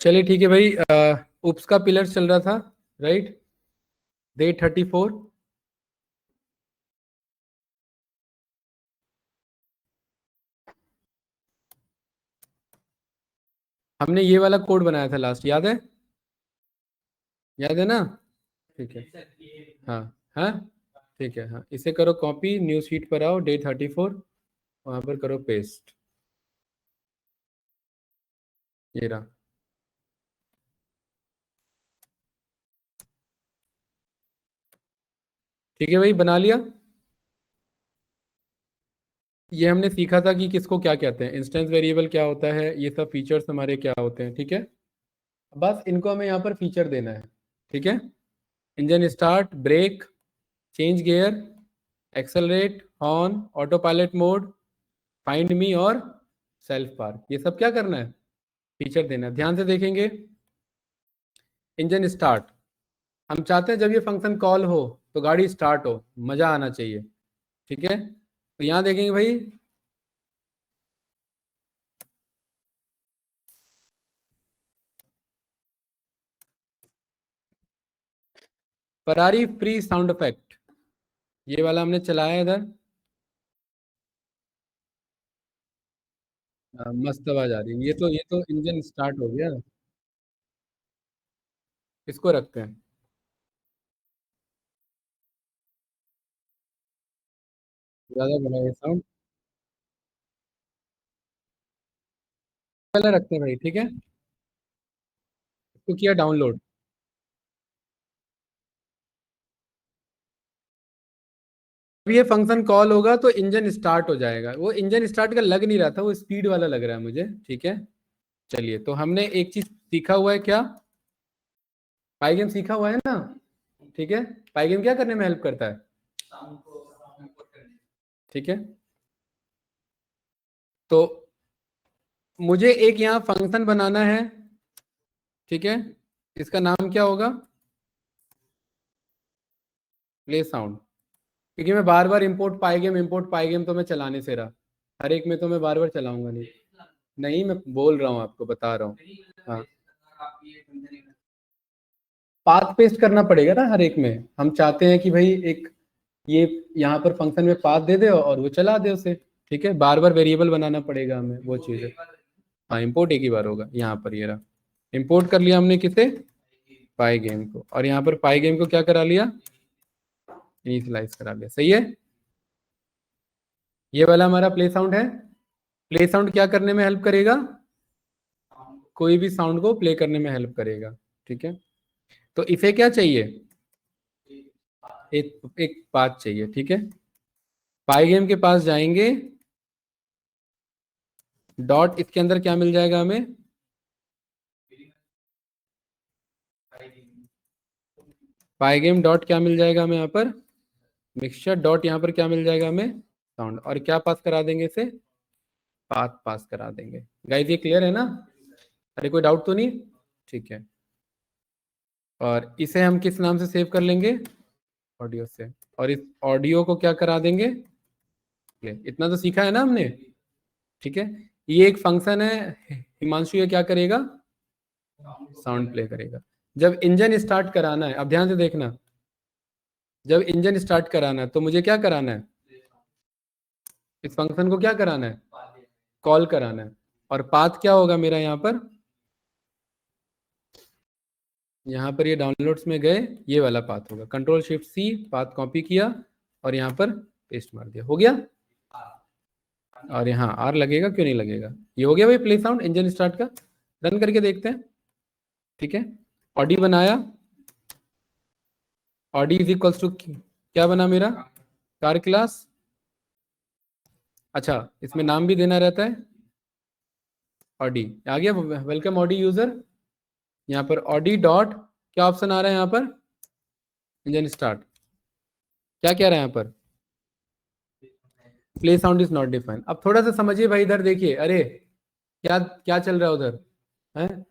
चलिए ठीक है भाई। उप्स का पिलर चल रहा था, राइट। डे 34। हमने ये वाला कोड बनाया था लास्ट, याद है? याद है ना? ठीक है। हाँ। हाँ ठीक है। हाँ, इसे करो कॉपी, न्यू शीट पर आओ, डे 34, वहां पर करो पेस्ट। ये रहा। ठीक है भाई, बना लिया। ये हमने सीखा था कि किसको क्या कहते हैं, इंस्टेंस वेरिएबल क्या होता है, ये सब फीचर्स हमारे क्या होते हैं। ठीक है, बस इनको हमें यहाँ पर फीचर देना है। ठीक है, engine start, brake, change gear, accelerate, horn, autopilot mode, find me और सेल्फ पार्क, ये सब क्या करना है? फीचर देना है। ध्यान से देखेंगे, इंजन स्टार्ट, हम चाहते हैं जब ये फंक्शन कॉल हो तो गाड़ी स्टार्ट हो, मजा आना चाहिए। ठीक है, तो यहाँ देखेंगे भाई, फरारी फ्री साउंड इफेक्ट, ये वाला हमने चलाया इधर। मस्त आवाज आ रही है। ये तो इंजन स्टार्ट हो गया। इसको रखते हैं, ज्यादा बड़ा ये साउंड पहले रखते हैं भाई। ठीक है, इसको किया डाउनलोड। अब ये फंक्शन कॉल होगा तो इंजन स्टार्ट हो जाएगा। वो इंजन स्टार्ट का लग नहीं रहा था, वो स्पीड वाला लग रहा है मुझे। ठीक है, चलिए, तो हमने एक चीज सीखा हुआ है, क्या? पाइगेम सीखा हुआ है ना? ठीक है, पाइगेम क्या करने में हेल्प करता है? ठीक है, तो मुझे एक यहाँ फंक्शन बनाना है। ठीक है, इसका नाम क्या होगा? Play sound. क्योंकि मैं बार बार इंपोर्ट पाइगेम तो मैं चलाने से रहा, हर एक में तो मैं बार बार चलाऊंगा नहीं। नहीं, मैं बोल रहा हूँ, आपको बता रहा हूँ। हाँ, पाथ पेस्ट करना पड़ेगा ना हर एक में। हम चाहते हैं कि भाई एक ये यहाँ पर फंक्शन में पाथ दे दे और वो चला दे उसे। ठीक है, बार बार वेरिएबल बनाना पड़ेगा हमें, वो चीज़ है। हाँ, इंपोर्ट एक ही बार होगा। यहाँ पर ये रहा, इंपोर्ट कर लिया हमने किसे? पाई गेम को। और यहाँ पर पाई गेम को क्या करा लिया? इनिशियलाइज करा लिया। सही है, ये वाला हमारा प्ले साउंड है। प्ले साउंड क्या करने में हेल्प करेगा? कोई भी साउंड को प्ले करने में हेल्प करेगा। ठीक है, तो इसे क्या चाहिए? एक पाथ चाहिए। ठीक है, पाई गेम के पास जाएंगे, डॉट, इसके अंदर क्या मिल जाएगा हमें? पाई गेम डॉट क्या मिल जाएगा हमें यहाँ पर? मिक्सचर डॉट, यहाँ पर क्या मिल जाएगा हमें? साउंड। और क्या पास करा देंगे इसे? पाथ पास करा देंगे। गाइस ये क्लियर है ना? अरे कोई डाउट तो नहीं? ठीक है, और इसे हम किस नाम से सेव कर लेंगे? ऑडियो से। और इस ऑडियो को क्या करा देंगे? प्ले। इतना तो सीखा है ना हमने। ठीक है, ये एक फंक्शन है। हिमांशु ये क्या करेगा? साउंड प्ले करेगा। जब इंजन स्टार्ट कराना है, अब ध्यान से देखना, जब इंजन स्टार्ट कराना है तो मुझे क्या कराना है? इस फंक्शन को क्या कराना है? कॉल कराना है। और पाथ क्या होगा मेरा यहाँ पर? यहाँ पर ये डाउनलोड्स में गए, ये वाला पाथ होगा। Control shift C, path copy किया और यहाँ पर पेस्ट मार दिया, हो गया। और यहाँ आर लगेगा, क्यों नहीं लगेगा? ये हो गया भाई प्ले साउंड इंजन स्टार्ट का। रन करके देखते हैं। ठीक है, ऑडी बनाया, ऑडी इज इक्वल्स टू क्या बना मेरा? Car class. अच्छा, इसमें नाम भी देना रहता है, ऑडी। आ गया, वेलकम ऑडी यूजर। यहाँ पर ऑडी डॉट, क्या ऑप्शन आ रहा है यहाँ पर? Engine start. क्या कह रहा है यहाँ पर? Play sound is not defined. अब थोड़ा सा समझिए भाई, इधर देखिए। अरे क्या क्या चल रहा है उधर है?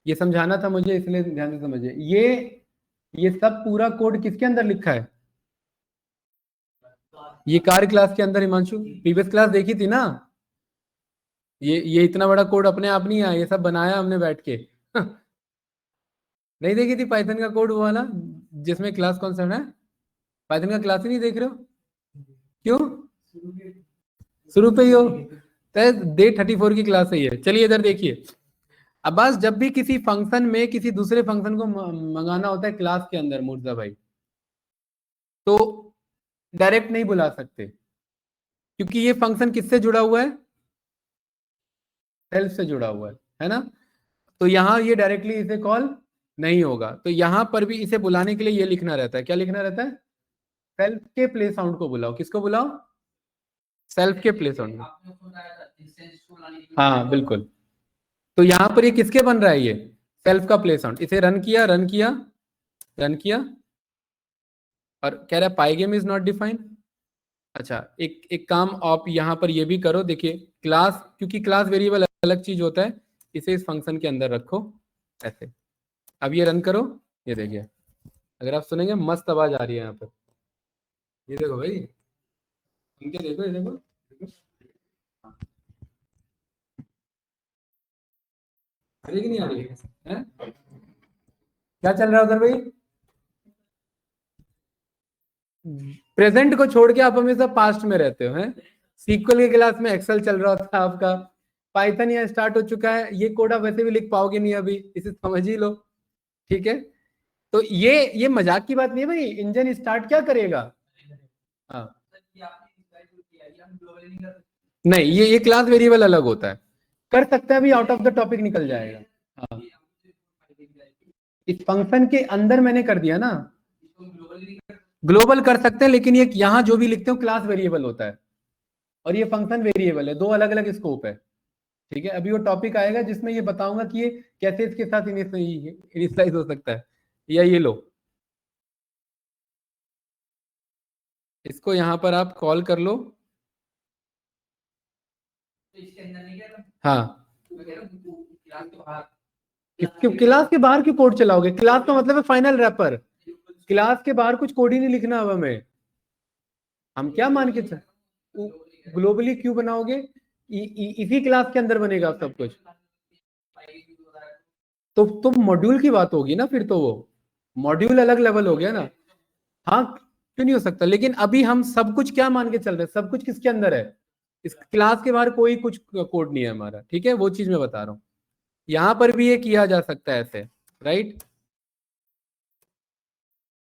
ये समझाना था मुझे, इसलिए ध्यान से समझिए। ये सब पूरा कोड किसके अंदर लिखा है? ये कार क्लास के अंदर। हिमांशु प्रीवियस क्लास देखी थी ना? ये इतना बड़ा कोड अपने आप नहीं आया, ये सब बनाया हमने बैठ के। नहीं देखी थी पाइथन का कोड वो वाला, जिसमें क्लास कॉन्सेप्ट है? पाइथन का क्लास ही नहीं देख रहे हो? क्यों? शुरू पे ही हो? डे 34 की क्लास है ये। चलिए इधर देखिए। अब बस जब भी किसी फंक्शन में किसी दूसरे फंक्शन को मंगाना होता है क्लास के अंदर मुर्जा भाई, तो डायरेक्ट नहीं बुला सकते, क्योंकि ये फंक्शन किससे जुड़ा हुआ है? सेल्फ से जुड़ा हुआ है ना? तो यहां ये डायरेक्टली इसे कॉल नहीं होगा, तो यहां पर भी इसे बुलाने के लिए ये लिखना रहता है। क्या लिखना रहता है? सेल्फ के प्ले साउंड को बुलाओ। किसको बुलाओ? सेल्फ के प्ले साउंड को। हाँ बिल्कुल। तो यहां पर ये किसके बन रहा है? ये सेल्फ का प्ले साउंड। इसे रन किया, रन किया, रन किया, और कह रहा है पाइगेम इज नॉट डिफाइंड। अच्छा, एक एक काम आप यहाँ पर ये भी करो। देखिए क्लास, क्योंकि क्लास वेरिएबल अलग चीज होता है, इसे इस फंक्शन के अंदर रखो ऐसे। अब ये रन करो, ये देखिए, अगर आप सुनेंगे मस्त आवाज आ रही है यहाँ पर। ये देखो भाई, इनके देखो, ये देखो, देखो। आ रही है कि नहीं आ रही है? क्या चल रहा है उधर भाई? प्रेजेंट को छोड़ के आप हमेशा पास्ट में रहते हो हैं। सीक्वल के क्लास में एक्सेल चल रहा था आपका, पाइथन यहाँ स्टार्ट हो चुका है। ये कोड आप वैसे भी लिख पाओगे नहीं अभी, इसे समझ ही लो। ठीक है, तो ये मजाक की बात नहीं है भाई। इंजन स्टार्ट क्या करेगा? हाँ, नहीं, ये क्लास वेरिएबल अलग होता है। कर सकते हैं, अभी आउट ऑफ द टॉपिक निकल जाएगा। हाँ, इस फंक्शन के अंदर मैंने कर दिया ना। ग्लोबल कर सकते हैं, लेकिन ये यहाँ जो भी लिखते हो क्लास वेरिएबल होता है, और ये फंक्शन वेरिएबल है, दो अलग अलग स्कोप है। ठीक है, अभी वो टॉपिक आएगा जिसमें ये बताऊंगा कि ये कैसे इसके साथ इनिशियलाइज हो सकता है। या ये लो, इसको यहाँ पर आप कॉल कर लो। हाँ, क्लास के बाहर क्यों कोड चलाओगे? क्लास का मतलब है फाइनल रैपर। क्लास के बाहर कुछ कोड ही नहीं लिखना अब हमें। हम क्या मान के चल, ग्लोबली क्यों बनाओगे? इसी क्लास के अंदर बनेगा सब कुछ। तो मॉड्यूल की बात होगी ना फिर, तो वो मॉड्यूल अलग लेवल हो गया ना। हाँ, क्यों नहीं हो सकता? लेकिन अभी हम सब कुछ क्या मान के चल रहे हैं? सब कुछ किसके अंदर है? इस क्लास के बाहर कोई कुछ कोड नहीं है हमारा। ठीक है, वो चीज मैं बता रहा हूँ। यहां पर भी ये किया जा सकता है ऐसे, राइट?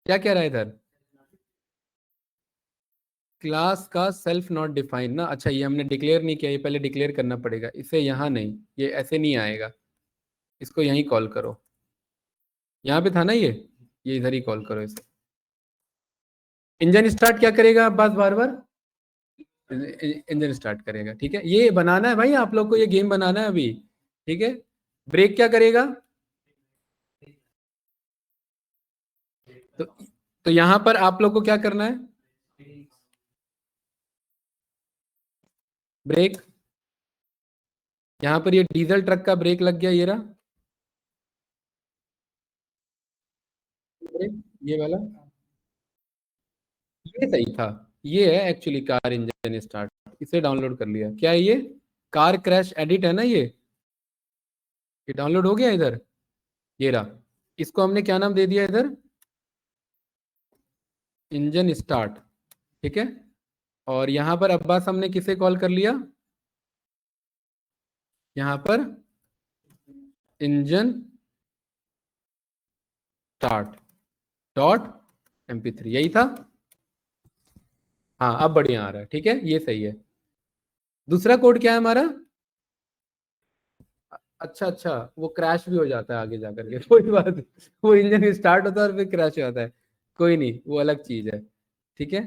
क्या कह रहा है इधर? क्लास का सेल्फ नॉट डिफाइंड ना। अच्छा, ये हमने डिक्लेयर नहीं किया, ये पहले डिक्लेयर करना पड़ेगा। इसे यहाँ नहीं, ये ऐसे नहीं आएगा। इसको यहीं कॉल करो। यहाँ पे था ना ये इधर ही कॉल करो इसे। इंजन स्टार्ट क्या करेगा? बस बार बार इंजन स्टार्ट करेगा। ठीक है, ये बनाना है भाई आप लोग को, ये गेम बनाना है अभी। ठीक है, ब्रेक क्या करेगा? तो तो यहां पर आप लोग को क्या करना है? ब्रेक। यहां पर ये डीजल ट्रक का ब्रेक लग गया, ये रहा ब्रेक, ये वाला। ये सही था। ये है एक्चुअली कार इंजन स्टार्ट। इसे डाउनलोड कर लिया। क्या है ये? कार क्रैश एडिट है ना ये डाउनलोड हो गया इधर। ये रहा। इसको हमने क्या नाम दे दिया इधर? Engine start. ठीक है, और यहां पर अब्बास हमने किसे कॉल कर लिया? यहां पर इंजन स्टार्ट डॉट MP3, यही था। हाँ, अब बढ़िया आ रहा है। ठीक है, ये सही है। दूसरा कोड क्या है हमारा? अच्छा अच्छा, वो क्रैश भी हो जाता है आगे जाकर के। कोई बात नहीं। वो इंजन स्टार्ट होता है और फिर क्रैश हो जाता है। कोई नहीं, वो अलग चीज है। ठीक है,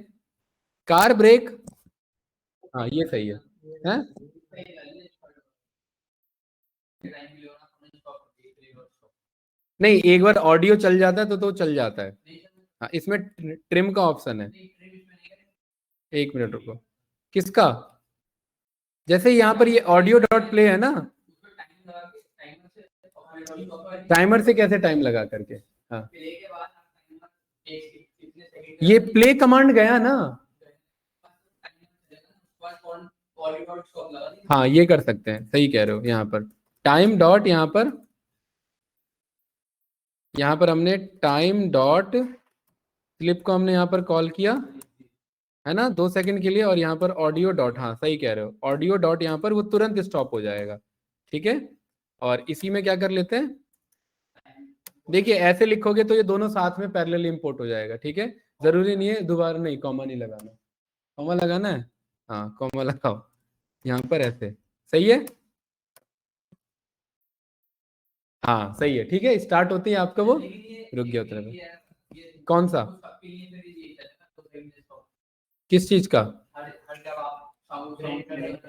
कार ब्रेक। हाँ, ये सही है? नहीं, एक बार ऑडियो चल जाता है तो चल जाता है। हाँ, इसमें ट्रिम का ऑप्शन है। एक मिनट रुको। किसका? जैसे यहाँ पर ये ऑडियो डॉट प्ले है ना, टाइमर से कैसे टाइम लगा करके? हाँ, ये प्ले कमांड गया ना। हाँ, ये कर सकते हैं, सही कह रहे हो। यहाँ पर टाइम डॉट, यहाँ पर यहाँ पर हमने टाइम डॉट स्लिप को हमने यहाँ पर कॉल किया है ना 2 सेकंड के लिए, और यहाँ पर ऑडियो डॉट, हाँ सही कह रहे हो, ऑडियो डॉट यहाँ पर वो तुरंत स्टॉप हो जाएगा। ठीक है, और इसी में क्या कर लेते हैं, देखिए ऐसे लिखोगे तो ये दोनों साथ में पैरेलल इंपोर्ट हो जाएगा। ठीक है, जरूरी नहीं है दोबारा, नहीं कॉमा नहीं लगाना, कॉमा लगाना है, हाँ कॉमा लगाओ यहाँ पर ऐसे, सही है, हाँ सही है। ठीक है, स्टार्ट होती है आपका वो, रुक गया उतना, कौन सा, किस चीज का,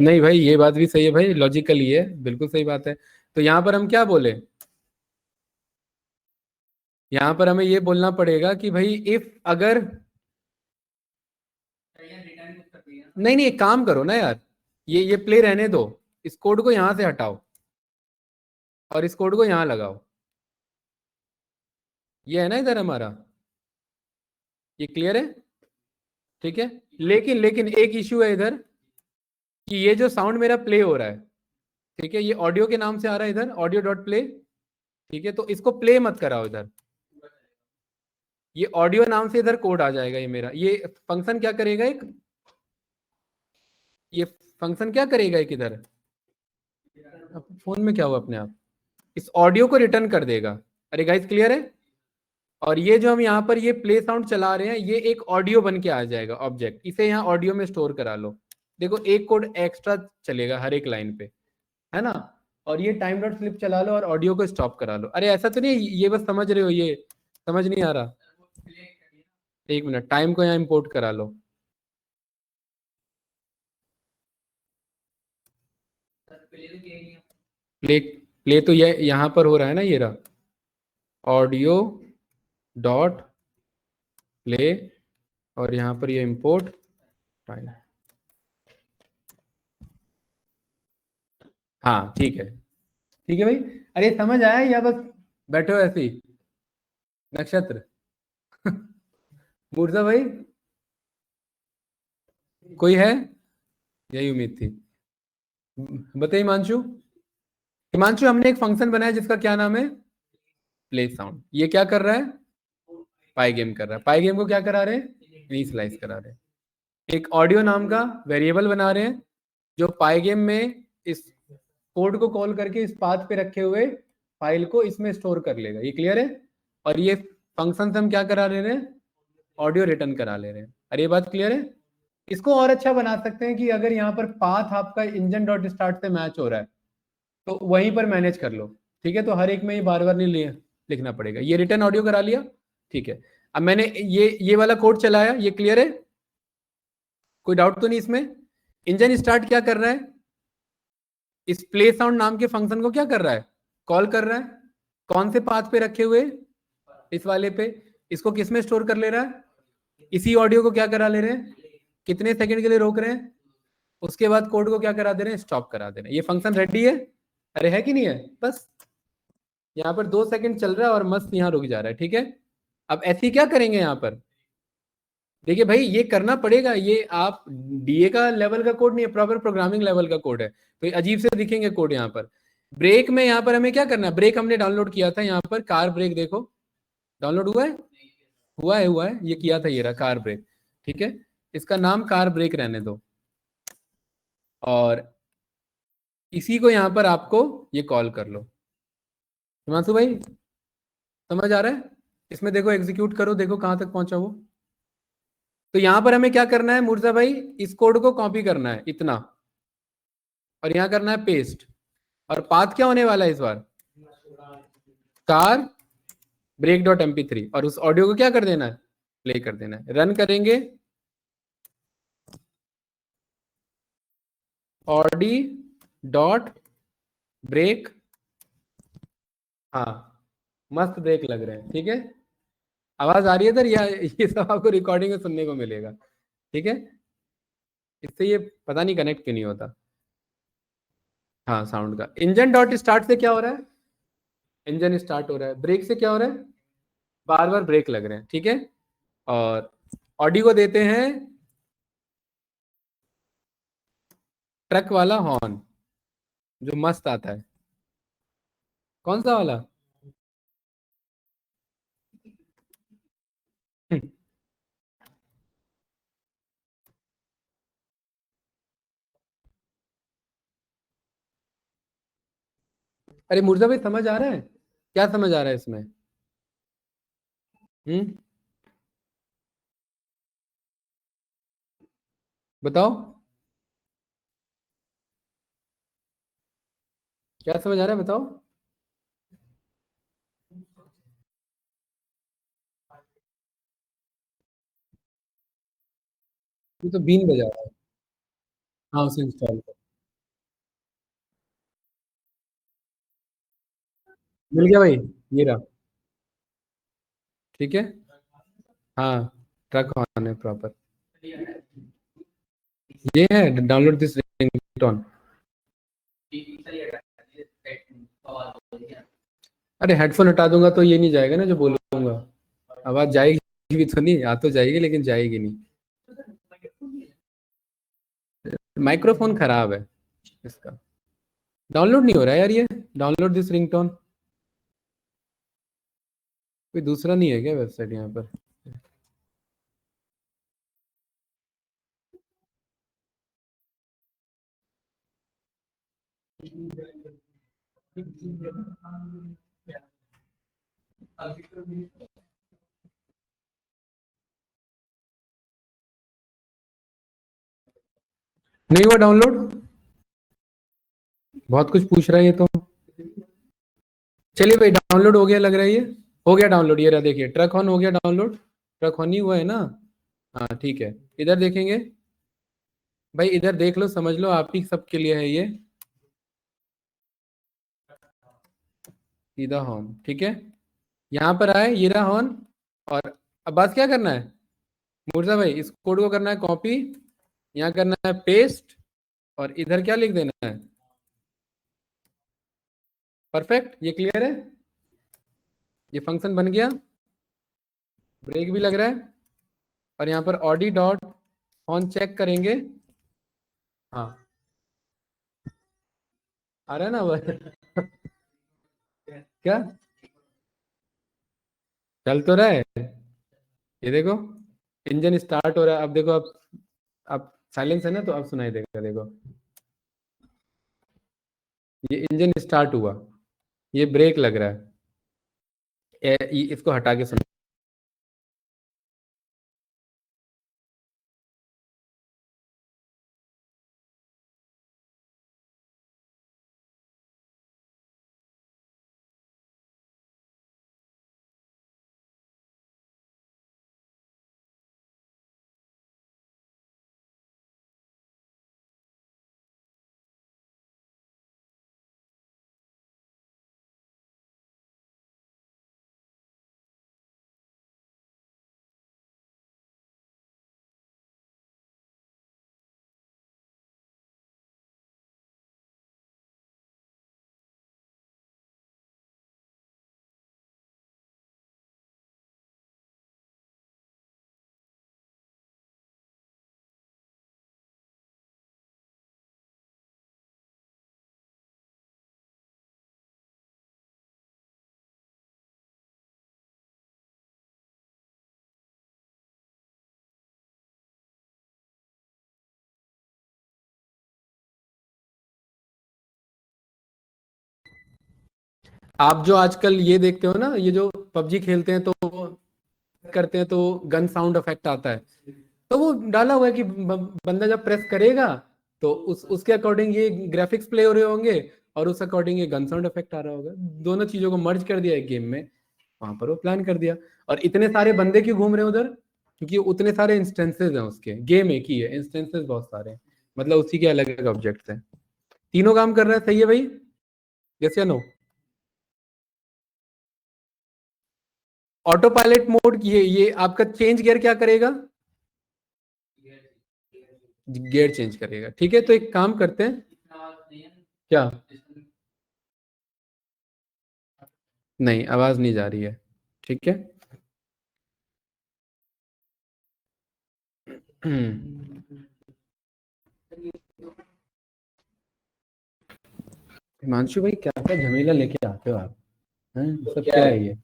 नहीं भाई ये बात भी सही है भाई, लॉजिकली है, बिल्कुल सही बात है। तो यहाँ पर हम क्या बोले, यहाँ पर हमें ये बोलना पड़ेगा कि भाई इफ अगर, नहीं नहीं एक काम करो ना यार, ये प्ले रहने दो, इस कोड को यहाँ से हटाओ और इस कोड को यहाँ लगाओ, ये है ना इधर हमारा, ये क्लियर है। ठीक है, लेकिन लेकिन एक इश्यू है इधर, कि ये जो साउंड मेरा प्ले हो रहा है, ठीक है, ये ऑडियो के नाम से आ रहा है इधर, ऑडियो डॉट प्ले। ठीक है, तो इसको प्ले मत कराओ इधर, ये ऑडियो नाम से इधर कोड आ जाएगा, ये मेरा ये फंक्शन क्या करेगा एक, ये फंक्शन क्या करेगा एक इधर, अब फोन में क्या हुआ अपने आप, इस ऑडियो को रिटर्न कर देगा। अरे गाइस क्लियर है, और ये जो हम यहाँ पर ये प्ले साउंड चला रहे हैं, ये एक ऑडियो बन के आ जाएगा ऑब्जेक्ट, इसे यहाँ ऑडियो में स्टोर करा लो। देखो एक कोड एक्स्ट्रा चलेगा हर एक लाइन पे, है ना, और ये टाइम डॉट स्लिप चला लो और ऑडियो को स्टॉप करा लो। अरे ऐसा तो नहीं ये बस समझ रहे हो, ये समझ नहीं आ रहा, एक मिनट टाइम को यहाँ इंपोर्ट करा लो, प्ले, प्ले तो ये यहाँ पर हो रहा है ना, ये रहा ऑडियो डॉट प्ले, और यहाँ पर ये इंपोर्ट टाइम, हाँ ठीक है भाई। अरे समझ आया या बस बैठो ऐसे ही, नक्षत्र मूर्जा भाई, कोई है, यही उम्मीद थी। बताइए हिमांशु, हिमांशु हमने एक फंक्शन बनाया जिसका क्या नाम है, प्ले साउंड, ये क्या कर रहा है, पाई गेम कर रहा है, पाई गेम को क्या करा रहे हैं, इनिशियलाइज करा रहे हैं, एक ऑडियो नाम का वेरिएबल बना रहे हैं जो पाई गेम में इस कोड को कॉल करके इस पाथ पे रखे हुए फाइल को इसमें स्टोर कर लेगा, ये क्लियर है। और ये फंक्शन से हम क्या करा ले रहे हैं, ऑडियो रिटर्न करा ले रहे हैं। अरे ये बात क्लियर है। इसको और अच्छा बना सकते हैं कि अगर यहाँ पर पाथ आपका इंजन डॉट स्टार्ट से मैच हो रहा है तो वहीं पर मैनेज कर लो। ठीक है, तो हर एक में ये बार बार नहीं लिखना पड़ेगा, ये रिटर्न ऑडियो करा लिया। ठीक है, अब मैंने ये वाला कोड चलाया, ये क्लियर है, कोई डाउट तो नहीं इसमें। इंजन स्टार्ट क्या कर रहा है, इस प्ले साउंड नाम के फंक्शन को क्या कर रहा है, कॉल कर रहा है, कौन से पाथ पे रखे हुए, इस वाले पे, इसको किस में स्टोर कर ले रहा है, इसी ऑडियो को क्या करा ले रहे हैं, कितने सेकंड के लिए रोक रहे हैं, उसके बाद कोड को क्या करा दे रहे हैं, स्टॉप करा दे रहे हैं। ये फंक्शन रेडी है, अरे है कि नहीं है, बस यहाँ पर 2 सेकंड चल रहा है और मस्त यहाँ रुक जा रहा है। ठीक है, अब ऐसे ही क्या करेंगे यहाँ पर, देखिए भाई ये करना पड़ेगा, ये आप डीए का लेवल का कोड नहीं है, प्रॉपर प्रोग्रामिंग लेवल का कोड है, तो ये अजीब से दिखेंगे कोड यहाँ पर। ब्रेक में यहाँ पर हमें क्या करना है, ब्रेक हमने डाउनलोड किया था यहाँ पर, कार ब्रेक देखो डाउनलोड हुआ है, हुआ है ये किया था, ये रहा कार ब्रेक। ठीक है, इसका नाम कार ब्रेक रहने दो, और इसी को यहाँ पर आपको ये कॉल कर लो। हिमांशु भाई समझ आ रहा है, इसमें देखो एग्जीक्यूट करो, देखो कहाँ तक पहुंचा वो। तो यहाँ पर हमें क्या करना है मुर्जा भाई, इस कोड को कॉपी करना है इतना, और यहाँ करना है पेस्ट, और पाथ क्या होने वाला है इस बार, कार ब्रेक डॉट MP3, और उस ऑडियो को क्या कर देना है, प्ले कर देना है। रन करेंगे, ऑडी डॉट ब्रेक, हाँ मस्त ब्रेक लग रहे हैं। ठीक है, आवाज आ रही है इधर, या ये सब आपको रिकॉर्डिंग में सुनने को मिलेगा। ठीक है, इससे ये पता नहीं कनेक्ट क्यों नहीं होता, हाँ साउंड का। इंजन डॉट स्टार्ट से क्या हो रहा है, इंजन स्टार्ट हो रहा है, ब्रेक से क्या हो रहा है, बार बार ब्रेक लग रहे हैं। ठीक है, और ऑडियो को देते हैं ट्रक वाला हॉर्न जो मस्त आता है, कौन सा वाला, अरे मुर्जा भाई समझ आ रहा है? क्या समझ आ रहा है इसमें? हम्म, बताओ। क्या समझ आ रहा है बताओ। ये तो बीन बजा रहा है। हाँ उसे इंस्टॉल कर। मिल गया भाई। ये रहा। ठीक है। हाँ, ट्रक ऑन है प्रॉपर। ये है डाउनलोड दिस रिंगटोन। अरे हेडफोन हटा दूंगा तो ये नहीं जाएगा ना जो बोलूंगा। आवाज जाएगी भी तो नहीं, आ तो जाएगी लेकिन जाएगी नहीं। माइक्रोफोन खराब है इसका। डाउनलोड नहीं हो रहा है यार ये। Download this ringtone. कोई दूसरा नहीं है क्या वेबसाइट यहाँ पर? नहीं हुआ डाउनलोड। बहुत कुछ पूछ रहा है ये तो। चलिए भाई डाउनलोड हो गया लग रहा है ये। हो गया डाउनलोड, ये रहा देखिए, ट्रक ऑन हो गया डाउनलोड। ट्रक ऑन ही हुआ है ना? हाँ ठीक है। इधर देखेंगे। भाई इधर देख लो, समझ लो, आप ही सबके लिए है ये। सीधा हॉर्न, ठीक है। यहाँ पर आए, ये रहा हॉर्न। और अब बात क्या करना है? मुर्जा भाई इस कोड को करना है कॉपी, यहाँ करना है पेस्ट, और इधर क्या लिख देना है? परफेक्ट, ये क्लियर है? ये फंक्शन बन गया। ब्रेक भी लग रहा है। और यहाँ पर ऑडी डॉट ऑन चेक करेंगे। हाँ, आ रहा है ना वह? क्या चल तो रहा है? ये देखो, इंजन स्टार्ट हो रहा है, अब देखो अब साइलेंस है ना तो अब सुनाई देगा, देखो। ये इंजन स्टार्ट हुआ। ये ब्रेक लग रहा है। इसको हटा के सुनो। आप जो आजकल ये देखते हो ना, ये जो पबजी खेलते हैं तो करते हैं तो गन साउंड इफेक्ट आता है, तो वो डाला हुआ है कि बंदा जब प्रेस करेगा तो उसके अकॉर्डिंग ये ग्राफिक्स प्ले हो रहे होंगे, और उस अकॉर्डिंग ये गन साउंड इफेक्ट आ रहा होगा। दोनों चीजों को मर्ज कर दिया एक गेम में। वहां पर वो प्लान कर दिया। और इतने सारे बंदे क्यों घूम रहे हैं उधर? क्योंकि उतने सारे इंस्टेंसेस हैं उसके, गेम एक ही है, इंस्टेंसेस बहुत सारे हैं। मतलब उसी के अलग अलग ऑब्जेक्ट्स हैं। तीनों काम कर रहा है, सही है भाई? यस या नो? ऑटो पायलट मोड, ये आपका चेंज गियर क्या करेगा? गियर चेंज करेगा, ठीक है। तो एक काम करते हैं। क्या? नहीं, आवाज नहीं जा रही है। ठीक है। हिमांशु भाई क्या क्या झमेला लेके आते हो आप? हैं, सब क्या है ये?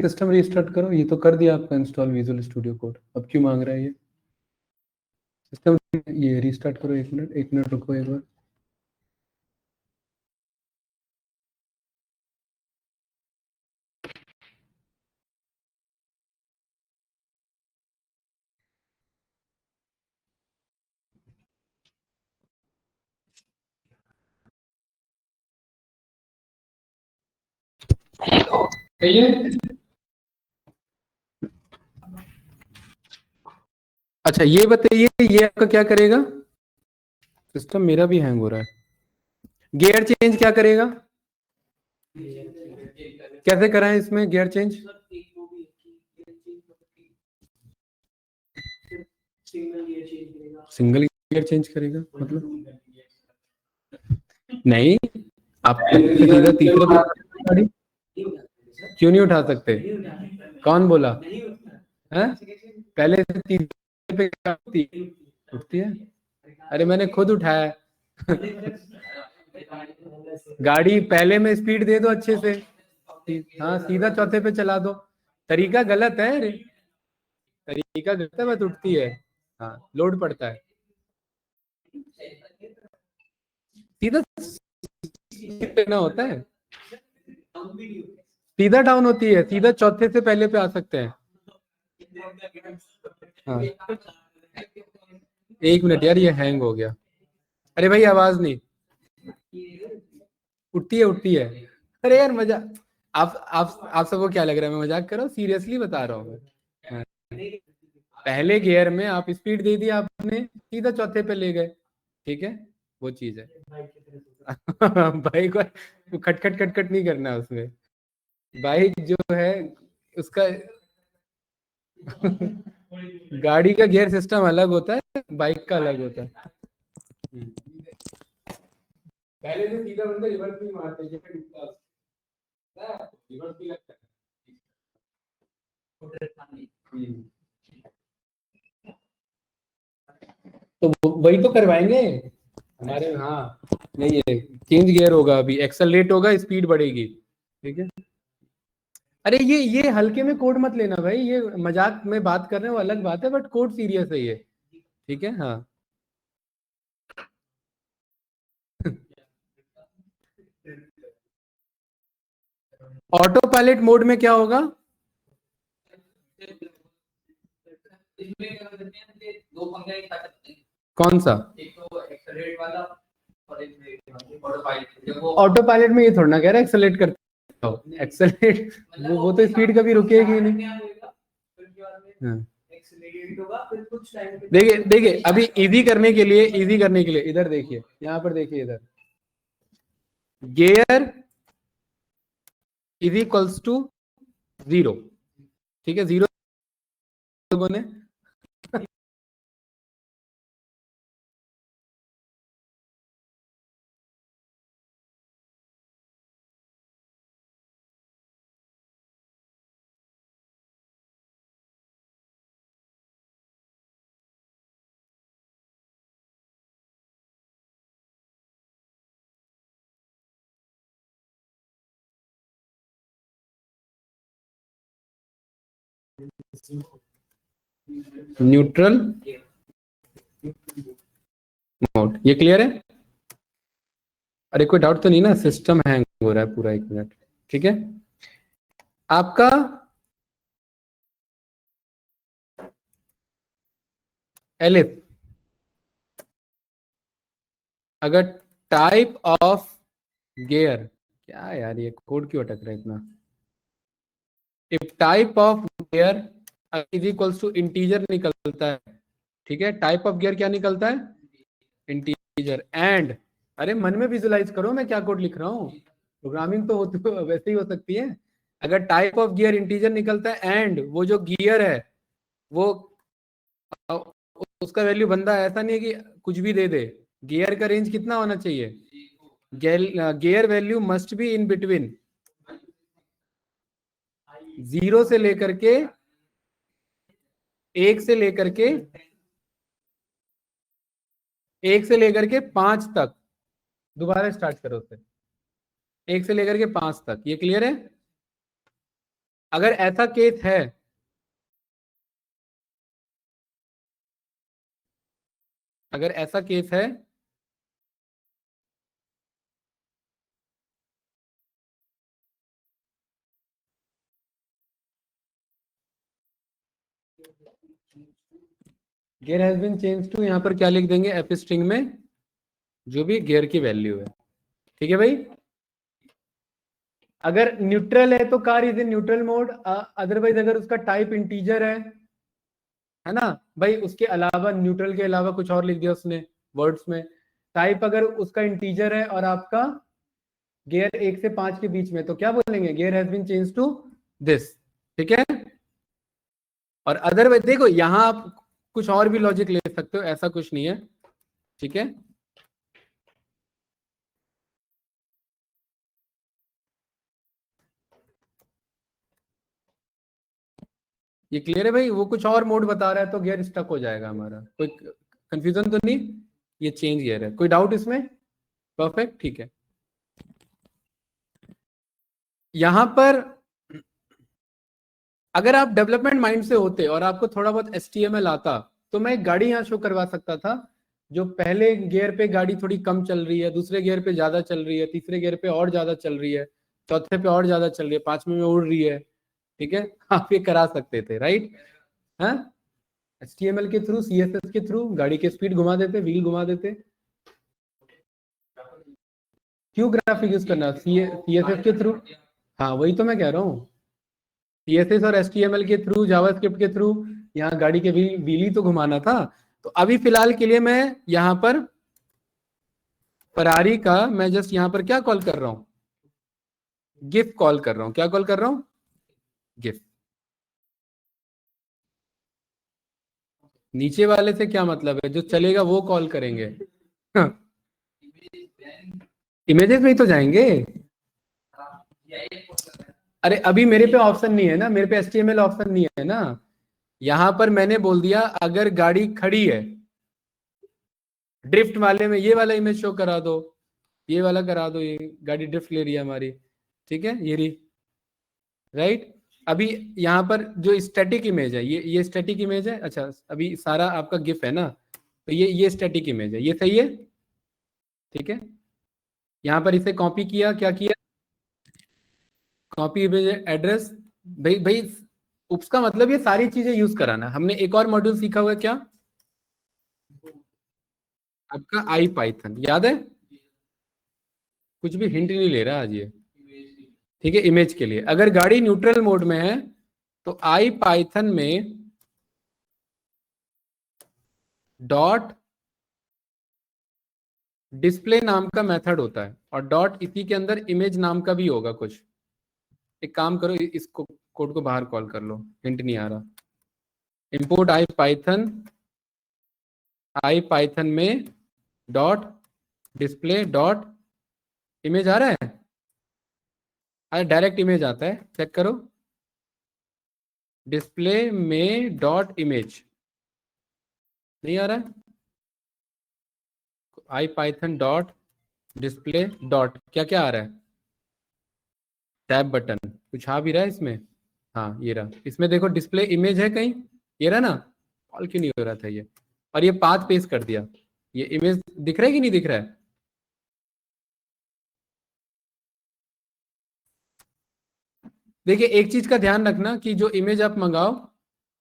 सिस्टम रीस्टार्ट करो, ये तो कर दिया आपका इंस्टॉल विजुअल स्टूडियो कोड, अब क्यों मांग रहा है ये सिस्टम? ये रीस्टार्ट करो, एक मिनट रुको एक बार। ये अच्छा ये बताइए, ये आपका क्या करेगा? सिस्टम मेरा भी हैंग हो रहा है। गियर चेंज क्या करेगा? कैसे कराएं इसमें gear change? Single gear change करेगा मतलब? नहीं, आप सीधा तीसरे पे गाड़ी क्यों नहीं उठा सकते? कौन बोला है? पहले से तीसरे पे उठती है। अरे मैंने खुद उठाया है। गाड़ी पहले में स्पीड दे दो अच्छे से, हाँ सीधा चौथे पे चला दो। तरीका गलत है रे, तरीका गलत है, बस उठती है। हाँ लोड पड़ता है, सीधा लेना होता है, सीधा डाउन होती है, सीधा चौथे से पहले पे आ सकते हैं। हाँ 1 मिनट यार, ये हैंग हो गया। अरे भाई आवाज नहीं, उठती है। अरे यार मजा, आप सबको क्या लग रहा है मैं मजाक कर रहा हूँ? सीरियसली बता रहा हूँ मैं। हाँ। पहले गियर में आप स्पीड दे दी आपने, सीधा चौथे पे ले गए, ठीक है, वो चीज है। बाइक को खटखट खटखट नहीं करना उसमें। बाइक जो है उसका गाड़ी का गियर सिस्टम अलग होता है, बाइक का अलग होता है। पहले से सीधा बंदा रिवर्स नहीं मारते, जैसे रिवर्स भी लगता है। तो वही तो करवाएंगे हमारे। हाँ नहीं, ये चेंज गियर होगा, अभी एक्सेलरेट होगा, स्पीड बढ़ेगी, ठीक है। अरे ये हल्के में कोड मत लेना भाई, ये मजाक में बात कर रहे हो अलग बात है, बट कोड सीरियस है ये, ठीक है। हाँ ऑटो पायलट मोड में क्या होगा? कौन सा? ऑटो पायलट में ये थोड़ा ना कह रहा है एक्सेलरेट करते हो, एक्सेलरेट वो तो स्पीड कभी रुकेगी नहीं। हाँ। देखिए देखिए, अभी इजी करने के लिए, इजी करने के लिए इधर देखिए, यहाँ पर देखिए, इधर गियर इज इक्वल्स टू 0, ठीक है। 0 लोगों ने न्यूट्रल मोड, ये क्लियर है? अरे कोई डाउट तो नहीं ना? सिस्टम हैंग हो रहा है पूरा, 1 मिनट, ठीक है। आपका एलिफ, अगर टाइप ऑफ गियर, क्या यार ये कोड क्यों अटक रहा है इतना? If type of gear is equals to integer निकलता है, ठीक है। टाइप ऑफ गियर क्या निकलता है? इंटीजर। एंड, अरे मन में विजुलाइज करो मैं क्या कोड लिख रहा हूँ, प्रोग्रामिंग तो वैसे ही हो सकती है। अगर टाइप ऑफ गियर इंटीजर निकलता है एंड वो जो गियर है वो उसका वैल्यू बंदा ऐसा नहीं है कि कुछ भी दे दे। गियर का रेंज कितना होना चाहिए? Gear value must be in between 0 से लेकर के 1 से लेकर के 5 तक। दोबारा स्टार्ट करो उसे, 1 से लेकर के 5 तक, ये क्लियर है? अगर ऐसा केस है, अगर ऐसा केस है, gear has been change to, यहां पर क्या लिख देंगे एफ स्ट्रिंग में, जो भी गियर की वैल्यू है। ठीक है भाई। अगर न्यूट्रल है तो car is in neutral mode, otherwise अगर उसका टाइप इंटीजर है ना भाई, उसके अलावा न्यूट्रल के अलावा कुछ और लिख दिया उसने वर्ड्स में, टाइप अगर उसका इंटीजर है और आपका गियर 1 से 5 के बीच में, तो क्या बोलेंगे, gear has been change to this. ठीक है। और अदरवाइज देखो यहां आप कुछ और भी लॉजिक ले सकते हो, ऐसा कुछ नहीं है। ठीक है। ये क्लियर है भाई, वो कुछ और मोड बता रहा है तो गियर स्टक हो जाएगा हमारा, कोई कंफ्यूजन तो नहीं। ये चेंज गियर है, कोई डाउट इसमें? परफेक्ट, ठीक है। यहां पर अगर आप डेवलपमेंट माइंड से होते और आपको थोड़ा बहुत HTML आता, तो मैं एक गाड़ी यहाँ शो करवा सकता था, जो पहले गियर पे गाड़ी थोड़ी कम चल रही है, दूसरे गियर पे ज्यादा चल रही है, तीसरे गियर पे और ज्यादा चल रही है, चौथे पे और ज्यादा चल रही है, पांचवें में उड़ रही है। ठीक है। आप ये करा सकते थे, राइट। हाँ, HTML के थ्रू, CSS के थ्रू गाड़ी के स्पीड घुमा देते, व्हील घुमा देते। क्यों ग्राफिक यूज करना, CSS के थ्रू? हाँ वही तो मैं कह रहा हूँ, CSS और HTML के थ्रू, जावास्क्रिप्ट के थ्रू यहाँ गाड़ी के व्हील ही तो घुमाना था। तो अभी फिलहाल के लिए मैं यहाँ पर फरारी का, मैं जस्ट यहाँ पर क्या कॉल कर रहा हूँ, गिफ कॉल कर रहा हूँ। क्या कॉल कर रहा हूँ? गिफ। नीचे वाले से क्या मतलब है, जो चलेगा वो कॉल करेंगे। इमेजेस में ही तो जाएंगे। अरे अभी मेरे पे ऑप्शन नहीं है ना, मेरे पे HTML ऑप्शन नहीं है ना। यहां पर मैंने बोल दिया अगर गाड़ी खड़ी है, ड्रिफ्ट वाले में ये वाला इमेज शो करा दो, ये वाला करा दो, ये गाड़ी ड्रिफ्ट ले रही है हमारी। ठीक है, ये रही, राइट। अभी यहाँ पर जो स्टैटिक इमेज है, ये स्टैटिक इमेज है। अच्छा, अभी सारा आपका गिफ है ना, तो ये स्टैटिक इमेज है, ये सही है। ठीक है। यहाँ पर इसे कॉपी किया, क्या किया, कॉपी इमेज एड्रेस। भाई भाई, उसका मतलब ये सारी चीजें यूज कराना। हमने एक और मॉड्यूल सीखा हुआ है क्या, आपका आई पाइथन याद है? कुछ भी हिंट नहीं ले रहा आज ये। ठीक है, इमेज के लिए अगर गाड़ी न्यूट्रल मोड में है, तो आई पाइथन में डॉट डिस्प्ले नाम का मेथड होता है, और डॉट इसी के अंदर इमेज नाम का भी होगा कुछ। एक काम करो, इसको कोड को बाहर कॉल कर लो, हिंट नहीं आ रहा। इंपोर्ट आई पाइथन में डॉट डिस्प्ले डॉट इमेज आ रहा है। अरे डायरेक्ट इमेज आता है, चेक करो, डिस्प्ले में डॉट इमेज नहीं आ रहा है। आई पाइथन डॉट डिस्प्ले डॉट क्या क्या आ रहा है, टैब बटन कुछ आ भी रहा है इसमें। हाँ ये रहा, इसमें देखो डिस्प्ले इमेज है कहीं, ये रहा ना। कॉल क्यों नहीं हो रहा था ये, और ये पाथ पेस्ट कर दिया, ये इमेज दिख रहा है कि नहीं दिख रहा है? देखिए एक चीज का ध्यान रखना कि जो इमेज आप मंगाओ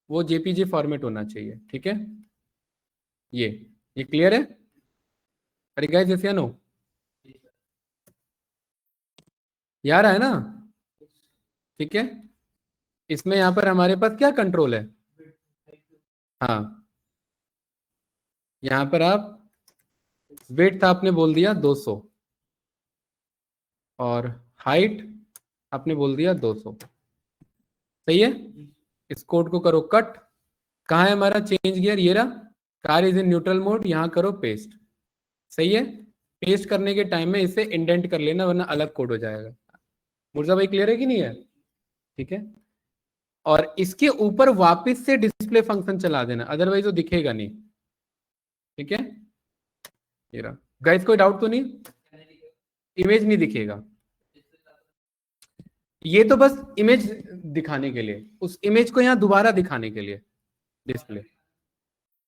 वो JPG फॉर्मेट होना चाहिए। ठीक है, ये ये क्लियर है? अरे गाइस, यस या नो? यार है ना? ठीक है। इसमें यहाँ पर हमारे पास क्या कंट्रोल है, हाँ, यहाँ पर आप वेट था आपने बोल दिया 200, और हाइट आपने बोल दिया 200। सही है। इस कोड को करो कट, कहाँ है हमारा चेंज गियर, ये रहा, car is in neutral mode, यहाँ करो पेस्ट। सही है। पेस्ट करने के टाइम में इसे इंडेंट कर लेना, वरना अलग कोड हो जाएगा। मुर्जा भाई क्लियर है कि नहीं है? ठीक है। और इसके ऊपर वापस से डिस्प्ले फंक्शन चला देना, अदरवाइज वो दिखेगा नहीं। ठीक है, ये रहा। गाइस कोई डाउट तो नहीं, इमेज नहीं दिखेगा। ये तो बस इमेज दिखाने के लिए, उस इमेज को यहाँ दोबारा दिखाने के लिए डिस्प्ले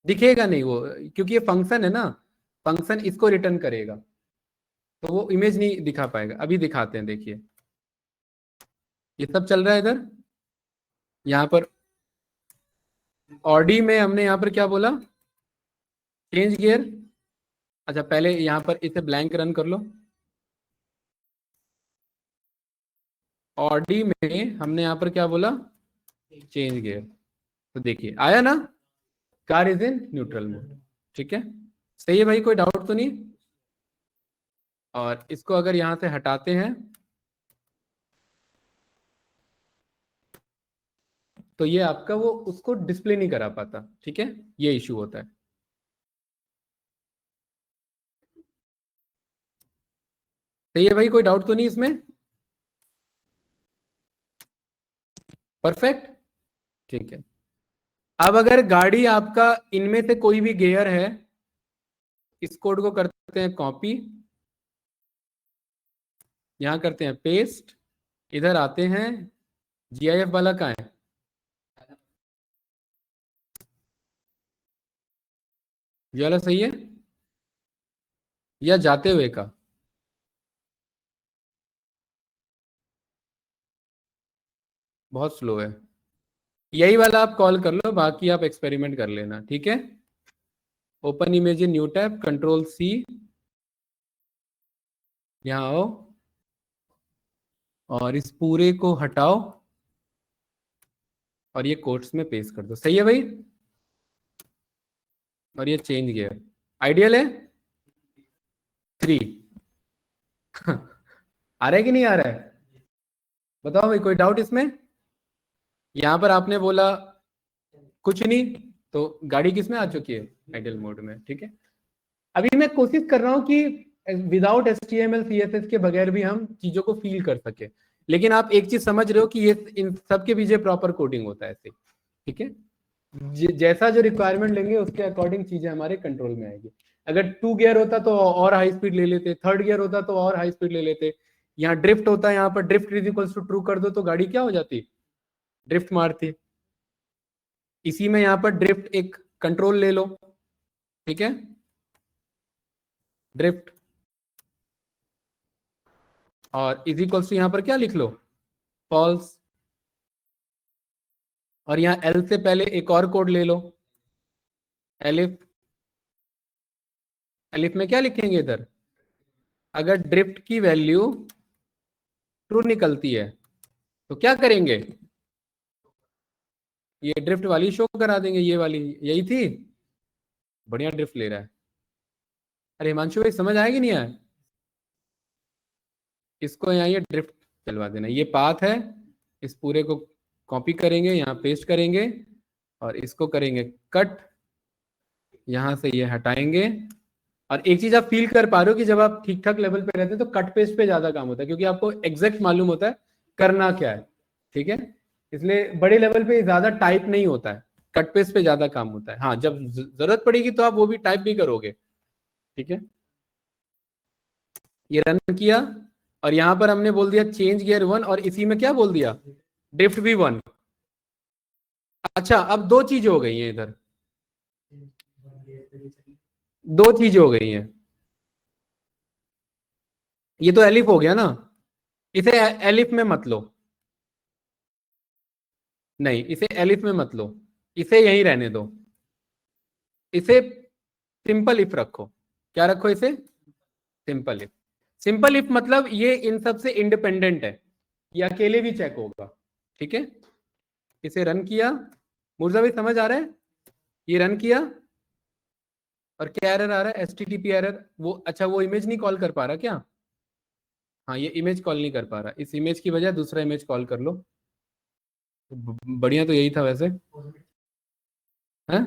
दिखेगा नहीं वो, क्योंकि ये फंक्शन है ना, फंक्शन इसको रिटर्न करेगा, तो वो इमेज नहीं दिखा पाएगा। अभी दिखाते हैं, देखिए ये सब चल रहा है इधर। यहाँ पर ऑडी में हमने यहाँ पर क्या बोला, चेंज गियर। अच्छा पहले यहाँ पर इसे ब्लैंक रन कर लो। ऑडी में हमने यहाँ पर क्या बोला, चेंज गियर। तो देखिए आया ना, car is in neutral mode. ठीक है, सही है भाई, कोई डाउट तो नहीं। और इसको अगर यहां से हटाते हैं तो ये आपका वो उसको डिस्प्ले नहीं करा पाता। ठीक है, ये इशू होता है। सही है भाई, कोई डाउट तो नहीं इसमें। परफेक्ट। ठीक है, अब अगर गाड़ी आपका इनमें से कोई भी गियर है, इस कोड को करते हैं कॉपी, यहां करते हैं पेस्ट, इधर आते हैं, जीआईएफ वाला कहाँ है, ये वाला सही है या जाते हुए का, बहुत स्लो है। यही वाला आप कॉल कर लो, बाकी आप एक्सपेरिमेंट कर लेना। ठीक है, open image in new tab, control C, यहाँ आओ और इस पूरे को हटाओ और ये कोट्स में पेस्ट कर दो। सही है भाई, और ये चेंज गियर आइडियल है। 3 आ रहा है कि नहीं आ रहा है, बताओ भाई, कोई डाउट इसमें। यहां पर आपने बोला कुछ नहीं, तो गाड़ी किस में आ चुकी है, आइडियल मोड में। ठीक है, अभी मैं कोशिश कर रहा हूं कि विदाउट HTML CSS के बगैर भी हम चीजों को फील कर सके, लेकिन आप एक चीज समझ रहे हो कि ये इन सब के पीछे प्रॉपर कोडिंग होता है ऐसे। ठीक है, जैसा जो रिक्वायरमेंट लेंगे उसके अकॉर्डिंग चीजें हमारे कंट्रोल में आएगी। अगर 2 गियर होता तो और हाई स्पीड ले लेते, 3rd गियर होता तो और हाई स्पीड ले लेते, यहाँ ड्रिफ्ट होता है, यहाँ पर drift is equals to true कर दो तो गाड़ी क्या हो जाती, ड्रिफ्ट मारती। इसी में यहाँ पर ड्रिफ्ट एक कंट्रोल ले लो। ठीक है, ड्रिफ्ट और इज इक्वल्स टू यहाँ पर क्या लिख लो, फॉल्स। और यहाँ एल से पहले एक और कोड ले लो, एलिफ। एलिफ में क्या लिखेंगे इधर, अगर ड्रिफ्ट की वैल्यू ट्रू निकलती है तो क्या करेंगे, ये ड्रिफ्ट वाली शो करा देंगे, ये वाली यही थी। बढ़िया ड्रिफ्ट ले रहा है। अरे हिमांशु भाई समझ आया कि नहीं आया, इसको यहाँ ये ड्रिफ्ट चलवा देना, ये पाथ है, इस पूरे को कॉपी करेंगे, यहाँ पेस्ट करेंगे और इसको करेंगे कट, यहाँ से ये हटाएंगे। और एक चीज आप फील कर पा रहे हो कि जब आप ठीक ठाक लेवल पे रहते हैं तो कट पेस्ट पे ज्यादा काम होता है, क्योंकि आपको एग्जैक्ट मालूम होता है करना क्या है। ठीक है, इसलिए बड़े लेवल पे ज्यादा टाइप नहीं होता है, कट पेस्ट पे ज्यादा काम होता है। हाँ, जब जरूरत पड़ेगी तो आप वो भी टाइप भी करोगे। ठीक है, ये रन किया और यहां पर हमने बोल दिया चेंज गियर 1 और इसी में क्या बोल दिया, ड्रिफ्ट भी 1। अच्छा, अब दो चीजें हो गई हैं इधर, दो चीजें हो गई हैं। ये तो एलिफ हो गया ना, इसे एलिफ में मत लो, नहीं इसे एलिफ में मत लो, इसे यहीं रहने दो, इसे सिंपल इफ रखो। क्या रखो इसे, सिंपल इफ। सिंपल इफ मतलब ये इन सब से इंडिपेंडेंट है, ये अकेले भी चेक होगा। ठीक है, इसे रन किया, मुर्जा भाई समझ आ रहा है, ये रन किया और क्या एरर आ रहा है, HTTP एरर। वो अच्छा, वो इमेज नहीं कॉल कर पा रहा क्या, हाँ ये इमेज कॉल नहीं कर पा रहा, इस इमेज की बजाय दूसरा इमेज कॉल कर लो। बढ़िया, तो यही था वैसे है।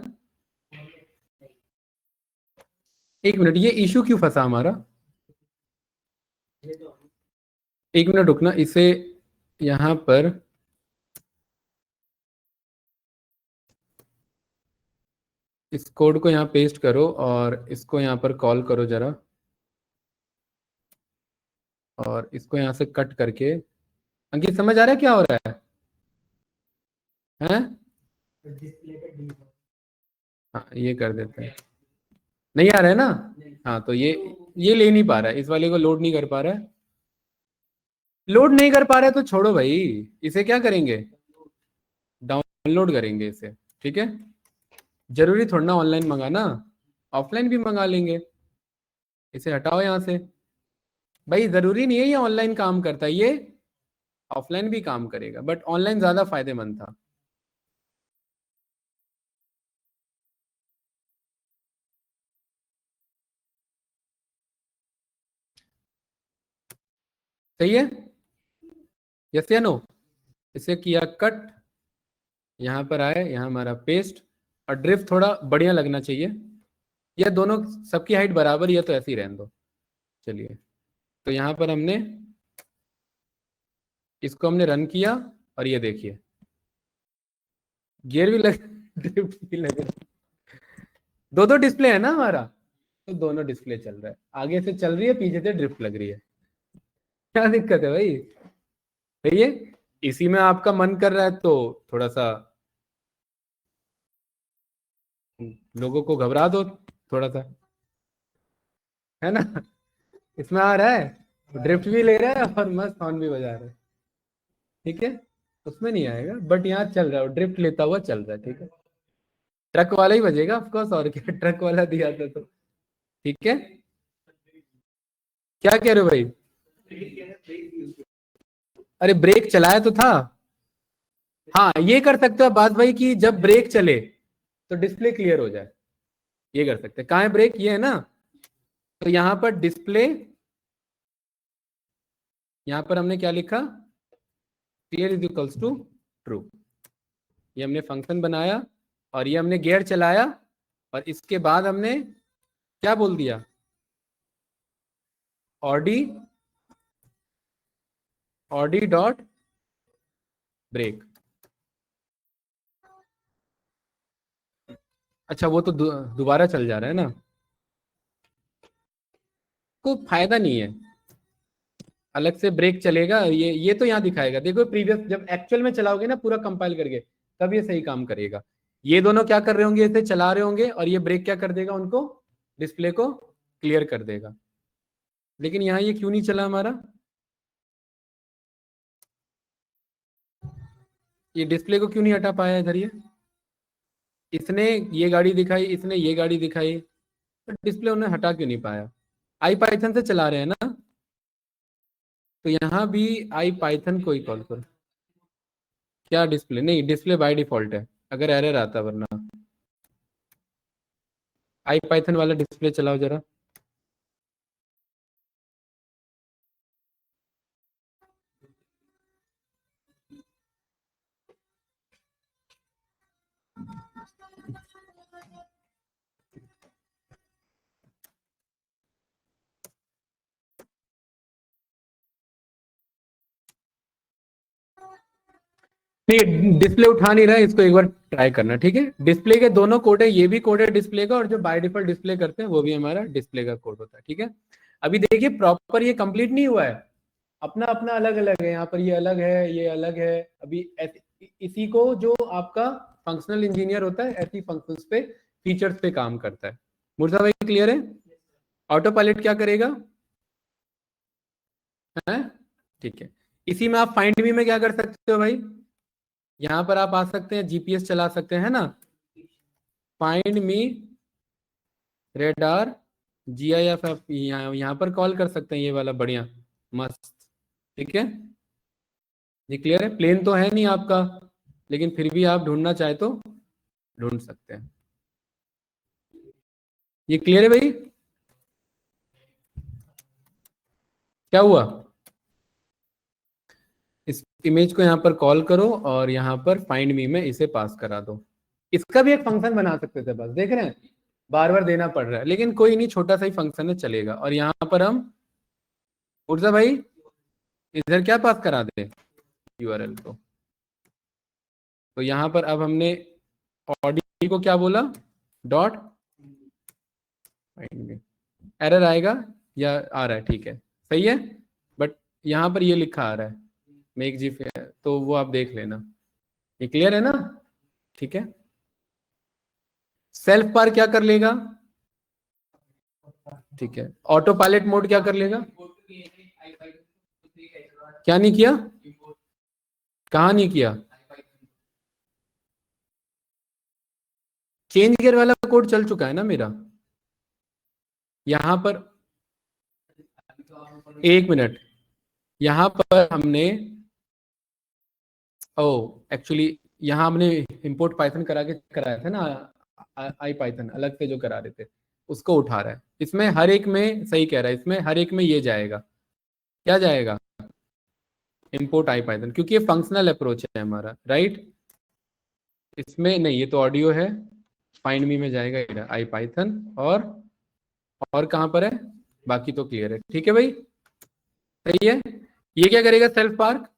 एक मिनट, ये इशू क्यों फंसा हमारा, एक मिनट रुकना, इसे यहां पर इस कोड को यहाँ पेस्ट करो और इसको यहाँ पर कॉल करो जरा, और इसको यहाँ से कट करके अंकित समझ आ रहा है क्या हो रहा है? हैं? हाँ ये कर देते हैं। नहीं आ रहा है ना? हाँ तो ये ले नहीं पा रहा है, इस वाले को लोड नहीं कर पा रहा है। लोड नहीं कर पा रहा है तो छोड़ो भाई, इसे क्या करेंगे, डाउनलोड करेंगे इसे। ठीक है, जरूरी थोड़ा ना ऑनलाइन मंगाना, ऑफलाइन भी मंगा लेंगे। इसे हटाओ यहाँ से। भाई जरूरी नहीं है ये ऑनलाइन काम करता है, ये ऑफलाइन भी काम करेगा, बट ऑनलाइन ज्यादा फायदेमंद था। सही है? यस या नो? इसे किया कट, यहाँ पर आए, यहाँ हमारा पेस्ट, और ड्रिफ्ट थोड़ा बढ़िया लगना चाहिए। यह दोनों सबकी हाइट बराबर ही है तो ऐसे ही रहने दो। चलिए, तो यहाँ पर हमने इसको हमने रन किया, और ये देखिए गियर भी लग ड्रिफ्ट भी लग रहा। दो दो डिस्प्ले है ना हमारा, तो दोनों डिस्प्ले चल रहा है, आगे से चल रही है, पीछे से ड्रिफ्ट लग रही है। क्या दिक्कत है भाई? सही है। इसी में आपका मन कर रहा है तो थोड़ा सा लोगों को घबरा दो थोड़ा सा, है ना? इसमें आ रहा है, ड्रिफ्ट भी ले रहा है और मस्त हॉर्न भी बजा रहा है। ठीक है, उसमें नहीं आएगा, बट यहाँ चल रहा है, ड्रिफ्ट लेता हुआ चल रहा है। ठीक है, ट्रक वाला ही बजेगा ऑफकोर्स, और क्या, ट्रक वाला दिया था तो। ठीक है, क्या कह रहे हो भाई? अरे ब्रेक चलाया तो था। हाँ ये कर सकते हो बात भाई कि जब ब्रेक चले तो डिस्प्ले क्लियर हो जाए, ये कर सकते हैं। कहाँ है ब्रेक? ये है ना? तो यहाँ पर डिस्प्ले, यहाँ पर हमने क्या लिखा, clear is equals to true. ये हमने फंक्शन बनाया, और ये हमने गियर चलाया, और इसके बाद हमने क्या बोल दिया, ऑडी, ऑडी डॉट ब्रेक। अच्छा वो तो दोबारा चल जा रहा है ना, को फायदा नहीं है, अलग से ब्रेक चलेगा। ये तो यहाँ दिखाएगा, देखो प्रीवियस जब एक्चुअल में चलाओगे ना पूरा कंपाइल करके, तब ये सही काम करेगा। ये दोनों क्या कर रहे होंगे, इसे चला रहे होंगे, और ये ब्रेक क्या कर देगा, उनको डिस्प्ले को क्लियर कर देगा। लेकिन यहाँ ये क्यों नहीं चला हमारा, ये डिस्प्ले को क्यों नहीं हटा पाया इधर? ये इसने ये गाड़ी दिखाई, इसने ये गाड़ी दिखाई, तो डिस्प्ले उन्हें हटा क्यों नहीं पाया? आई पाइथन से चला रहे हैं ना, तो यहाँ भी आई पाइथन को ही कॉल करो। क्या डिस्प्ले? नहीं, डिस्प्ले बाय डिफॉल्ट है, अगर एरर आता वरना। आई पाइथन वाला डिस्प्ले चलाओ जरा। नहीं डिस्प्ले उठा नहीं रहा है, इसको एक बार ट्राई करना। ठीक है, डिस्प्ले के दोनों कोड है, ये भी कोड है डिस्प्ले का, और जो बाय डिफॉल्ट डिस्प्ले करते हैं वो भी हमारा डिस्प्ले का कोड होता है। ठीक है, अभी देखिए प्रॉपर ये कंप्लीट नहीं हुआ है, अपना अपना अलग अलग है, यहाँ पर ये अलग है, ये अलग है। अभी इसी को जो आपका फंक्शनल इंजीनियर होता है ऐसी फंक्शंस पे, फीचर्स पे काम करता है। मुर्जा भाई क्लियर है? ऑटो पायलट क्या करेगा है? ठीक है, इसी में आप फाइंड मी में क्या कर सकते हो भाई, यहाँ पर आप आ सकते हैं, जीपीएस चला सकते हैं ना, फाइंड मी रेडार जीआईएफ, आप यहाँ पर कॉल कर सकते हैं, ये वाला बढ़िया मस्त। ठीक है, ये क्लियर है? प्लेन तो है नहीं आपका, लेकिन फिर भी आप ढूंढना चाहे तो ढूंढ सकते हैं। ये क्लियर है भाई? क्या हुआ? इस इमेज को यहाँ पर कॉल करो, और यहाँ पर फाइंड मी में इसे पास करा दो। इसका भी एक फंक्शन बना सकते थे, बस देख रहे हैं बार बार देना पड़ रहा है, लेकिन कोई नहीं, छोटा सा ही फंक्शन है, चलेगा। और यहाँ पर हम उर्जा भाई इधर क्या पास करा दे, यूआरएल को। तो यहाँ पर अब हमने ऑडी को क्या बोला, डॉट फाइंड मी। एरर आएगा या आ रहा है? ठीक है, सही है, बट यहाँ पर ये लिखा आ रहा है, मेक जी है, तो वो आप देख लेना। ये क्लियर है ना? ठीक है। सेल्फ पार क्या कर लेगा? ठीक है। ऑटो पायलट मोड क्या कर लेगा? क्या नहीं किया? कहा नहीं किया? चेंज गियर वाला कोड चल चुका है ना मेरा यहां पर। एक मिनट, यहां पर हमने, ओ एक्चुअली यहाँ हमने इंपोर्ट पाइथन करा के कराया था ना, आई पाइथन अलग से जो करा रहे थे, उसको उठा रहा है। इसमें हर एक में सही कह रहा है, इसमें हर एक में ये जाएगा। क्या जाएगा? इंपोर्ट आई पाइथन, क्योंकि ये फंक्शनल अप्रोच है हमारा, राइट। इसमें नहीं, ये तो ऑडियो है। फाइंड मी में जाएगा आई पाइथन, और कहां पर है? बाकी तो क्लियर है, ठीक है भाई, सही है। ये क्या करेगा? Self park,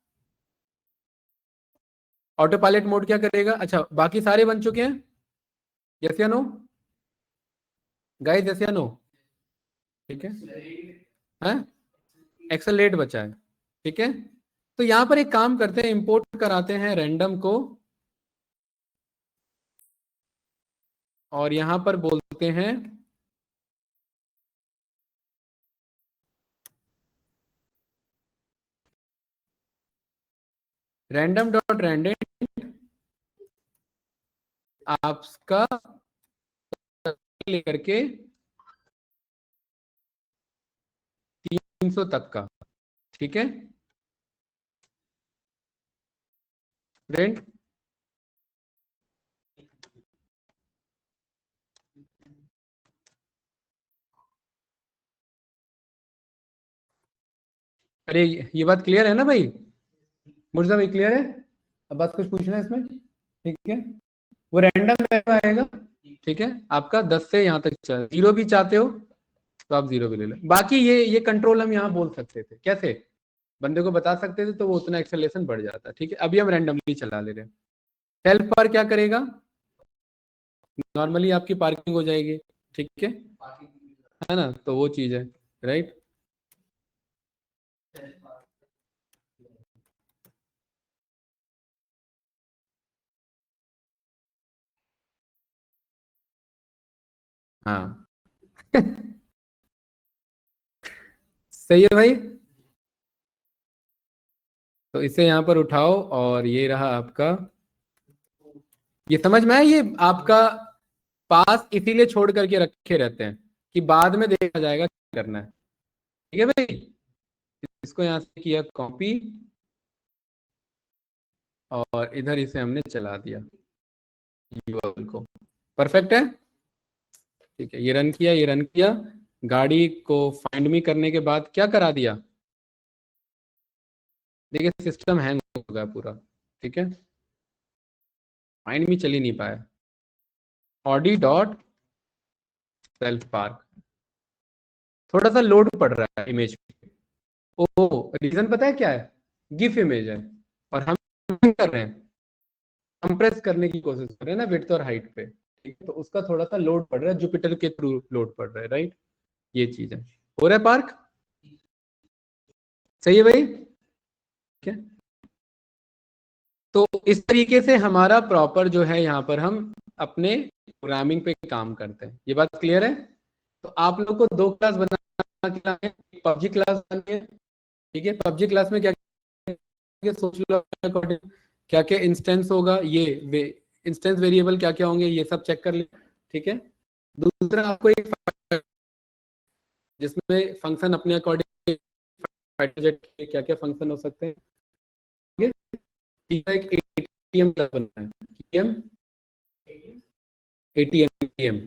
auto pilot mode क्या करेगा? अच्छा, बाकी सारे बन चुके हैं? यस या नो गाइस, यस या नो? ठीक है। हैं? एक्सेलरेट बचा है, ठीक है। तो यहां पर एक काम करते हैं, इंपोर्ट कराते हैं रैंडम को, और यहां पर बोलते हैं रैंडम डॉट रैंडम आपका लेकर के 300 तक का, ठीक है। रेंट अरे ये बात क्लियर है ना भाई? मुर्जा भाई क्लियर है? अब बात कुछ पूछना है इसमें? ठीक है। वो रैंडम आएगा, ठीक है। आपका 10 से यहाँ तक चल, जीरो भी चाहते हो तो आप जीरो भी ले लो। बाकी ये कंट्रोल हम यहाँ बोल सकते थे, कैसे? बंदे को बता सकते थे तो वो उतना एक्सेलेरेशन बढ़ जाता, ठीक है। अभी हम रैंडमली चला ले रहे हैं। सेल्फ पर क्या करेगा? नॉर्मली आपकी पार्किंग हो जाएगी, ठीक है ना? तो वो चीज है, राइट। हाँ सही है भाई। तो इसे यहाँ पर उठाओ, और ये रहा आपका। ये समझ में आया? ये आपका पास इसीलिए छोड़ करके रखे रहते हैं कि बाद में देखा जाएगा क्या करना है, ठीक है भाई। इसको यहाँ से किया कॉपी, और इधर इसे हमने चला दिया यूआरएल को। परफेक्ट है, ठीक है। ये रन किया, ये रन किया। गाड़ी को फाइंड मी करने के बाद क्या करा दिया? देखिए सिस्टम हैंग हो गया पूरा, ठीक है। फाइंड मी चल ही नहीं पाया। ऑडी डॉट सेल्फ पार्क, थोड़ा सा लोड पड़ रहा है इमेज पे। ओ रीजन पता है क्या है? गिफ इमेज है, और हम कर रहे हैं, कंप्रेस करने की कोशिश कर रहे हैं ना विड्थ और हाइट पे, ठीक है। तो उसका थोड़ा सा लोड पड़ रहा है, जुपिटर के थ्रू लोड पड़ रहा है, राइट। ये चीज है। हो रहा है पार्क? सही है भाई, ठीक है। तो इस तरीके से हमारा प्रॉपर जो है यहाँ पर हम अपने प्रोग्रामिंग पे काम करते हैं। ये बात क्लियर है? तो आप लोग को दो क्लास बना के, पबजी क्लास बनानी है, ठीक है। पबजी क्लास में क्या क्या सोच लो अकॉर्डिंग, क्या क्या इंस्टेंस होगा, ये इंस्टेंस वेरिएबल क्या क्या होंगे, ये सब चेक कर ले, ठीक है। दूसरा आपको एक जिसमें फंक्शन अपने अकॉर्डिंग क्या क्या फंक्शन हो सकते हैं, ठीक है। एक एटीएम क्लास बनना है, एटीएम, एटीएम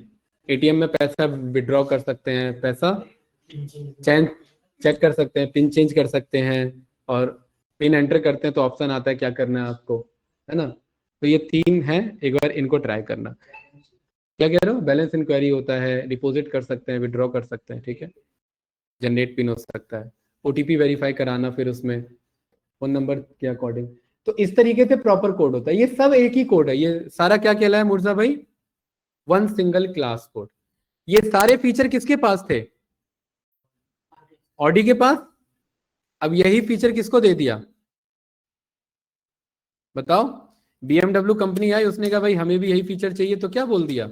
एटीएम में पैसा विड्रॉ कर सकते हैं, पैसा चेंज चेक कर सकते हैं, पिन चेंज कर सकते हैं, और पिन एंटर करते हैं तो ऑप्शन आता है क्या करना है आपको, है ना। तो ये तीन है, एक बार इनको ट्राई करना। क्या कह रहे हो? बैलेंस इंक्वायरी होता है, डिपॉजिट कर सकते हैं, विड्रॉ कर सकते हैं, ठीक है। जनरेट पिन हो सकता है, ओटीपी वेरीफाई कराना फिर उसमें फोन नंबर के अकॉर्डिंग। तो इस तरीके से प्रॉपर कोड होता है। ये सब एक ही कोड है, ये सारा क्या कहला है मुर्जा भाई? One single class code. ये सारे फीचर किसके पास थे? ऑडी के पास। अब यही फीचर किसको दे दिया? बताओ, BMW कंपनी आई, उसने कहा भाई हमें भी यही फीचर चाहिए, तो क्या बोल दिया,